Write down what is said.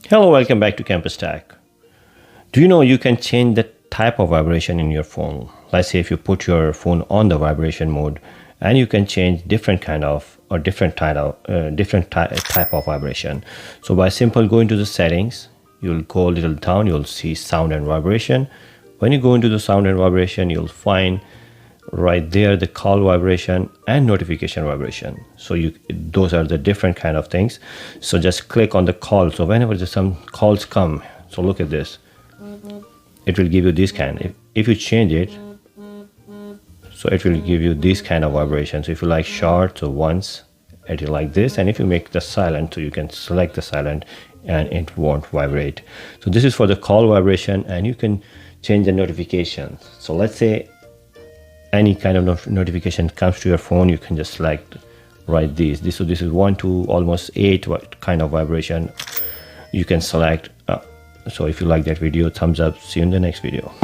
Hello, welcome back to Campus Tech. Do you know you can change the type of vibration in your phone? Let's say if you put your phone on the vibration mode, and you can change different kind of or different type of vibration. So by simple going to the settings, you'll go a little down, you'll see sound and vibration. When you go into the sound and vibration, you'll find right there the call vibration and notification vibration. So those are the different kind of things. So just click on the call. So whenever there's some calls come, so look at this, it will give you this kind. If you change it, so it will give you this kind of vibration. So if you like short, so once it is like this, and if you make the silent, so you can select the silent and it won't vibrate. So this is for the call vibration, and you can change the notifications. So let's say any kind of notification comes to your phone, you can just select right this. So this is 1 to almost 8 kind of vibration you can select. So if you like that video, thumbs up. See you in the next video.